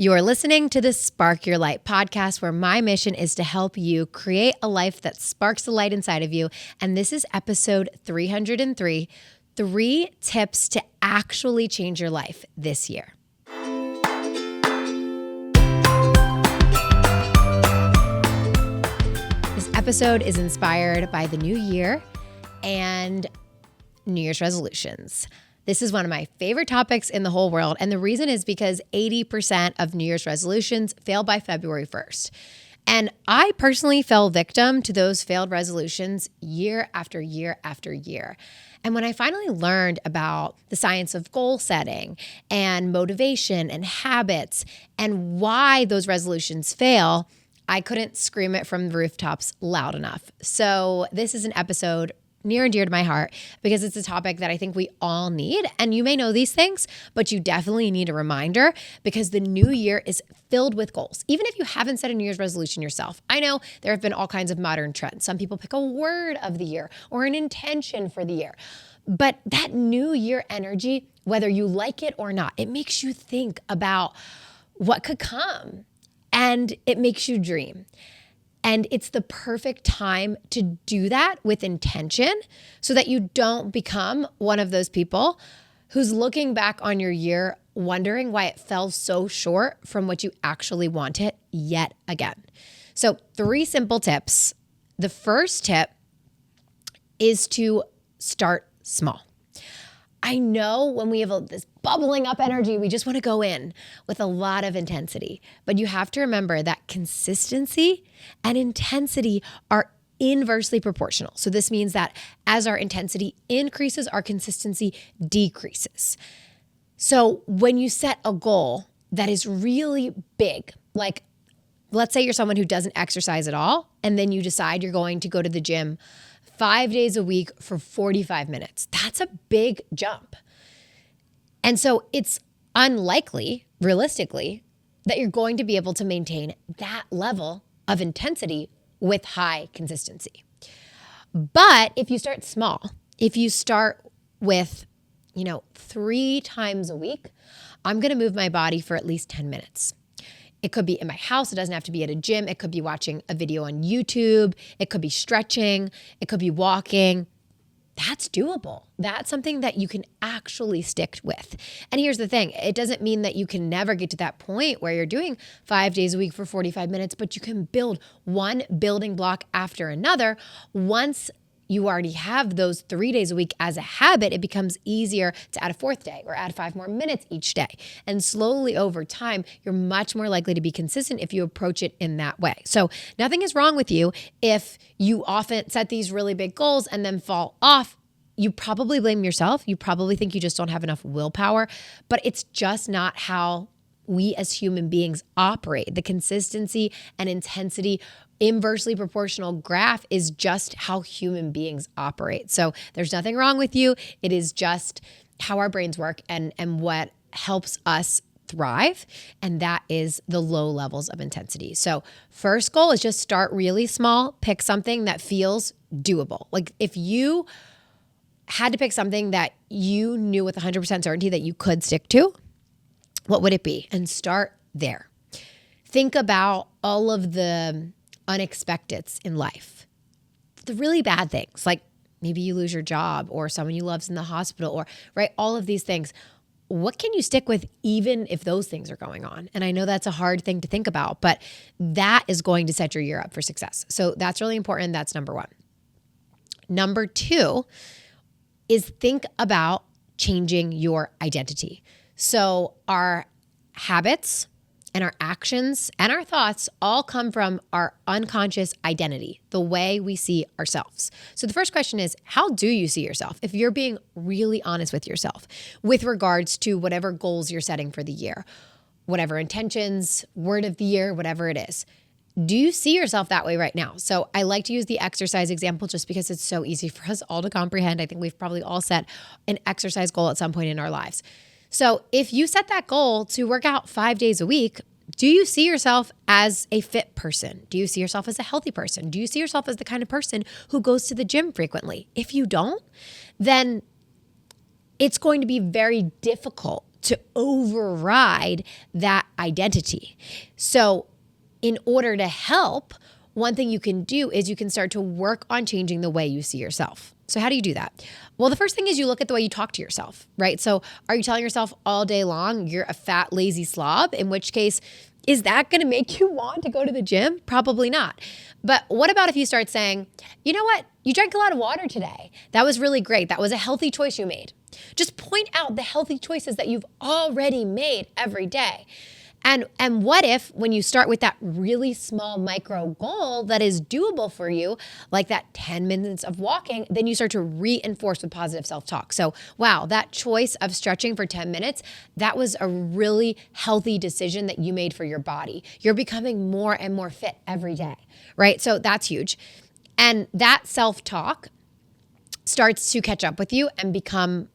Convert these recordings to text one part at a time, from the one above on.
You're listening to the Spark Your Light podcast, where my mission is to help you create a life that sparks the light inside of you. And this is episode 303, 3 tips to actually change your life this year. This episode is inspired by the new year and New Year's resolutions. This is one of my favorite topics in the whole world. And the reason is because 80% of New Year's resolutions fail by February 1st. And I personally fell victim to those failed resolutions year after year after year. And when I finally learned about the science of goal setting and motivation and habits and why those resolutions fail, I couldn't scream it from the rooftops loud enough. So this is an episode near and dear to my heart because it's a topic that I think we all need. And you may know these things, but you definitely need a reminder because the new year is filled with goals. Even if you haven't set a New Year's resolution yourself, I know there have been all kinds of modern trends. Some people pick a word of the year or an intention for the year. But that new year energy, whether you like it or not, it makes you think about what could come and it makes you dream. And it's the perfect time to do that with intention so that you don't become one of those people who's looking back on your year wondering why it fell so short from what you actually wanted yet again. So 3 simple tips. The first tip is to start small. I know when we have this bubbling up energy, we just want to go in with a lot of intensity. But you have to remember that consistency and intensity are inversely proportional. So this means that as our intensity increases, our consistency decreases. So when you set a goal that is really big, like let's say you're someone who doesn't exercise at all, and then you decide you're going to go to the gym 5 days a week for 45 minutes. That's a big jump. And so it's unlikely, realistically, that you're going to be able to maintain that level of intensity with high consistency. But if you start small, if you start with, 3 times a week, I'm going to move my body for at least 10 minutes. It could be in my house. It doesn't have to be at a gym. It could be watching a video on YouTube. It could be stretching. It could be walking. That's doable. That's something that you can actually stick with. And here's the thing. It doesn't mean that you can never get to that point where you're doing 5 days a week for 45 minutes, but you can build one building block after another. Once you already have those 3 days a week as a habit, it becomes easier to add a 4th day or add 5 more minutes each day. And slowly over time, you're much more likely to be consistent if you approach it in that way. So nothing is wrong with you if you often set these really big goals and then fall off. You probably blame yourself. You probably think you just don't have enough willpower, but it's just not how we as human beings operate. The consistency and intensity inversely proportional graph is just how human beings operate. So there's nothing wrong with you. It is just how our brains work and what helps us thrive. And that is the low levels of intensity. So first goal is just start really small. Pick something that feels doable. Like if you had to pick something that you knew with 100% certainty that you could stick to, what would it be? And start there. Think about all of the unexpecteds in life. The really bad things, like maybe you lose your job or someone you love's in the hospital or, right, all of these things. What can you stick with even if those things are going on? And I know that's a hard thing to think about, but that is going to set your year up for success. So that's really important. That's number 1. Number 2 is think about changing your identity. So our habits and our actions and our thoughts all come from our unconscious identity, the way we see ourselves. So the first question is, how do you see yourself? If you're being really honest with yourself with regards to whatever goals you're setting for the year, whatever intentions, word of the year, whatever it is, do you see yourself that way right now? So I like to use the exercise example just because it's so easy for us all to comprehend. I think we've probably all set an exercise goal at some point in our lives. So if you set that goal to work out 5 days a week, do you see yourself as a fit person? Do you see yourself as a healthy person? Do you see yourself as the kind of person who goes to the gym frequently? If you don't, then it's going to be very difficult to override that identity. So in order to help, one thing you can do is you can start to work on changing the way you see yourself. So how do you do that? Well, the first thing is you look at the way you talk to yourself, right? So are you telling yourself all day long you're a fat, lazy slob? In which case, is that going to make you want to go to the gym? Probably not. But what about if you start saying, you know what? You drank a lot of water today. That was really great. That was a healthy choice you made. Just point out the healthy choices that you've already made every day. And what if when you start with that really small micro goal that is doable for you, like that 10 minutes of walking, then you start to reinforce with positive self-talk. So, wow, that choice of stretching for 10 minutes, that was a really healthy decision that you made for your body. You're becoming more and more fit every day, right? So that's huge. And that self-talk starts to catch up with you and become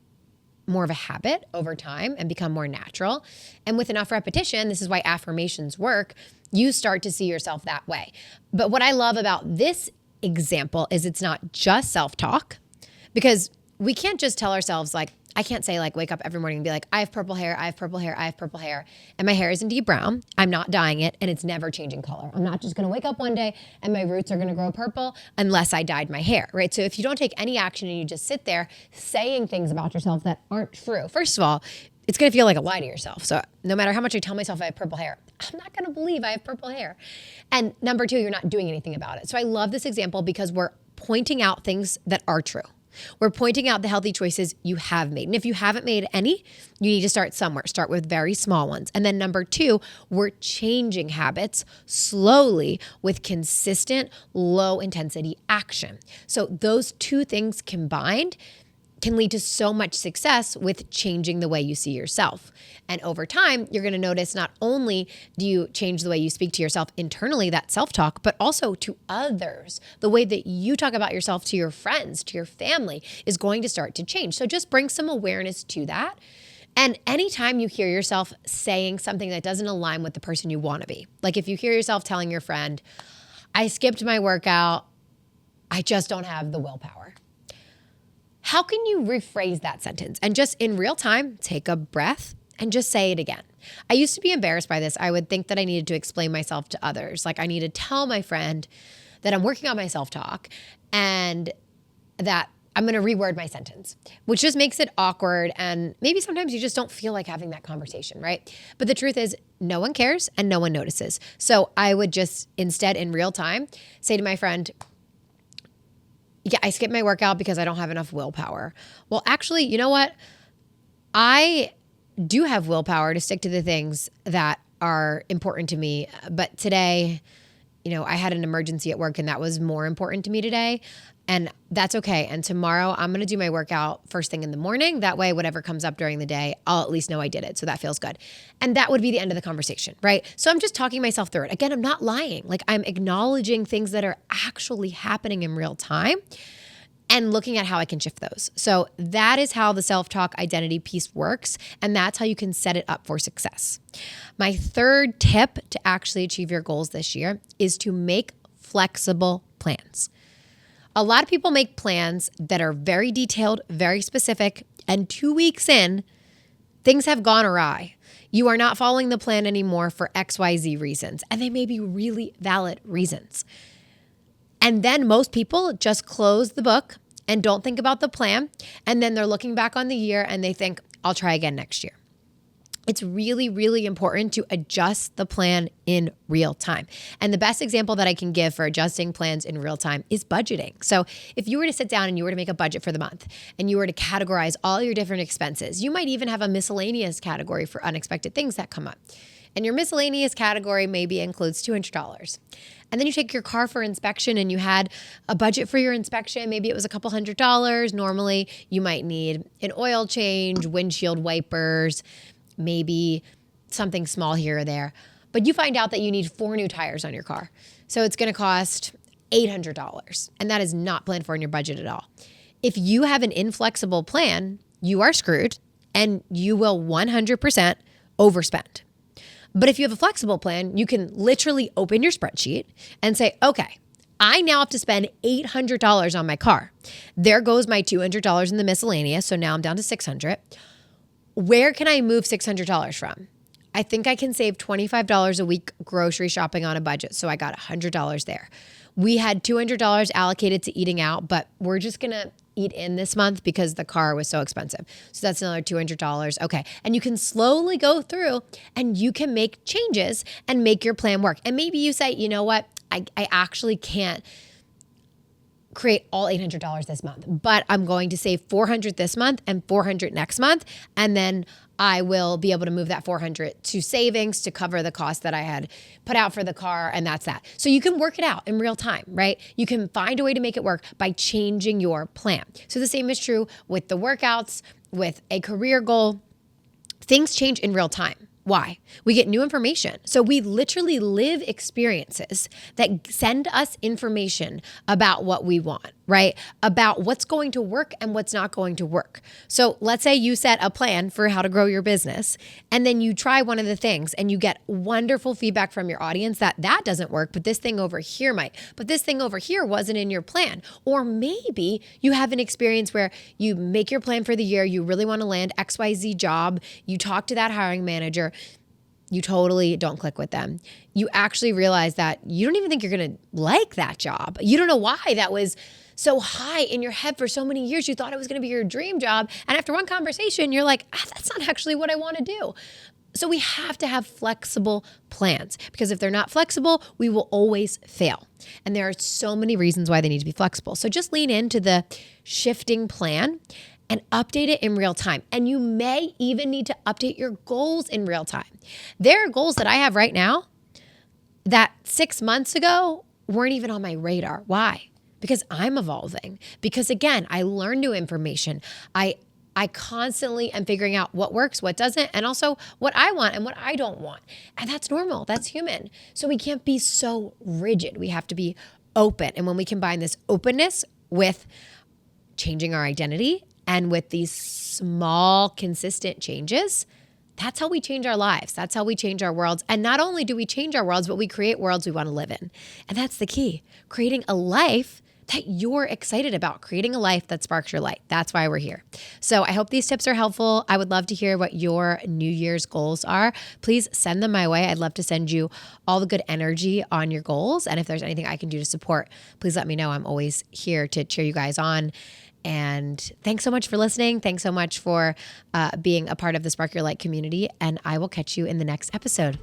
more of a habit over time and become more natural. And with enough repetition, this is why affirmations work, you start to see yourself that way. But what I love about this example is it's not just self-talk, because we can't just tell ourselves like, I can't say like wake up every morning and be like, I have purple hair, I have purple hair, I have purple hair. And my hair is indeed brown. I'm not dyeing it and it's never changing color. I'm not just gonna wake up one day and my roots are gonna grow purple unless I dyed my hair, right? So if you don't take any action and you just sit there saying things about yourself that aren't true, first of all, it's gonna feel like a lie to yourself. So no matter how much I tell myself I have purple hair, I'm not gonna believe I have purple hair. And number two, you're not doing anything about it. So I love this example because we're pointing out things that are true. We're pointing out the healthy choices you have made. And if you haven't made any, you need to start somewhere. Start with very small ones. And then number two, we're changing habits slowly with consistent, low intensity action. So those two things combined can lead to so much success with changing the way you see yourself. And over time, you're going to notice not only do you change the way you speak to yourself internally, that self-talk, but also to others. The way that you talk about yourself to your friends, to your family is going to start to change. So just bring some awareness to that. And anytime you hear yourself saying something that doesn't align with the person you want to be, like if you hear yourself telling your friend, I skipped my workout, I just don't have the willpower. How can you rephrase that sentence and just in real time, take a breath and just say it again? I used to be embarrassed by this. I would think that I needed to explain myself to others. Like I need to tell my friend that I'm working on my self-talk and that I'm going to reword my sentence, which just makes it awkward. And maybe sometimes you just don't feel like having that conversation, right? But the truth is no one cares and no one notices. So I would just instead in real time say to my friend, yeah, I skipped my workout because I don't have enough willpower. Well, actually, you know what? I do have willpower to stick to the things that are important to me. But today, I had an emergency at work and that was more important to me today. And that's okay. And tomorrow I'm going to do my workout first thing in the morning. That way, whatever comes up during the day, I'll at least know I did it. So that feels good. And that would be the end of the conversation, right? So I'm just talking myself through it. Again, I'm not lying. Like I'm acknowledging things that are actually happening in real time and looking at how I can shift those. So that is how the self-talk identity piece works. And that's how you can set it up for success. My third tip to actually achieve your goals this year is to make flexible plans. A lot of people make plans that are very detailed, very specific, and 2 weeks in, things have gone awry. You are not following the plan anymore for XYZ reasons, and they may be really valid reasons. And then most people just close the book and don't think about the plan, and then they're looking back on the year and they think, I'll try again next year. It's really, really important to adjust the plan in real time. And the best example that I can give for adjusting plans in real time is budgeting. So if you were to sit down and you were to make a budget for the month and you were to categorize all your different expenses, you might even have a miscellaneous category for unexpected things that come up. And your miscellaneous category maybe includes $200. And then you take your car for inspection and you had a budget for your inspection. Maybe it was a couple $100. Normally you might need an oil change, windshield wipers, maybe something small here or there. But you find out that you need 4 new tires on your car. So it's going to cost $800. And that is not planned for in your budget at all. If you have an inflexible plan, you are screwed and you will 100% overspend. But if you have a flexible plan, you can literally open your spreadsheet and say, okay, I now have to spend $800 on my car. There goes my $200 in the miscellaneous. So now I'm down to $600. Where can I move $600 from? I think I can save $25 a week grocery shopping on a budget. So I got $100 there. We had $200 allocated to eating out, but we're just going to eat in this month because the car was so expensive. So that's another $200. Okay. And you can slowly go through and you can make changes and make your plan work. And maybe you say, you know what? I actually can't create all $800 this month, but I'm going to save $400 this month and $400 next month. And then I will be able to move that $400 to savings to cover the cost that I had put out for the car. And that's that. So you can work it out in real time, right? You can find a way to make it work by changing your plan. So the same is true with the workouts, with a career goal. Things change in real time. Why? We get new information. So we literally live experiences that send us information about what we want, right? About what's going to work and what's not going to work. So let's say you set a plan for how to grow your business, and then you try one of the things and you get wonderful feedback from your audience that doesn't work, but this thing over here might, but this thing over here wasn't in your plan. Or maybe you have an experience where you make your plan for the year, you really want to land XYZ job, you talk to that hiring manager, you totally don't click with them. You actually realize that you don't even think you're going to like that job. You don't know why that was so high in your head for so many years. You thought it was going to be your dream job. And after one conversation, you're like, that's not actually what I want to do. So we have to have flexible plans, because if they're not flexible, we will always fail. And there are so many reasons why they need to be flexible. So just lean into the shifting plan and update it in real time. And you may even need to update your goals in real time. There are goals that I have right now that 6 months ago weren't even on my radar. Why? Because I'm evolving. Because again, I learn new information. I constantly am figuring out what works, what doesn't, and also what I want and what I don't want. And that's normal. That's human. So we can't be so rigid. We have to be open. And when we combine this openness with changing our identity and with these small, consistent changes, that's how we change our lives. That's how we change our worlds. And not only do we change our worlds, but we create worlds we want to live in. And that's the key, creating a life that you're excited about, creating a life that sparks your light. That's why we're here. So I hope these tips are helpful. I would love to hear what your New Year's goals are. Please send them my way. I'd love to send you all the good energy on your goals. And if there's anything I can do to support, please let me know. I'm always here to cheer you guys on. And thanks so much for listening. Thanks so much for being a part of the Spark Your Light community. And I will catch you in the next episode.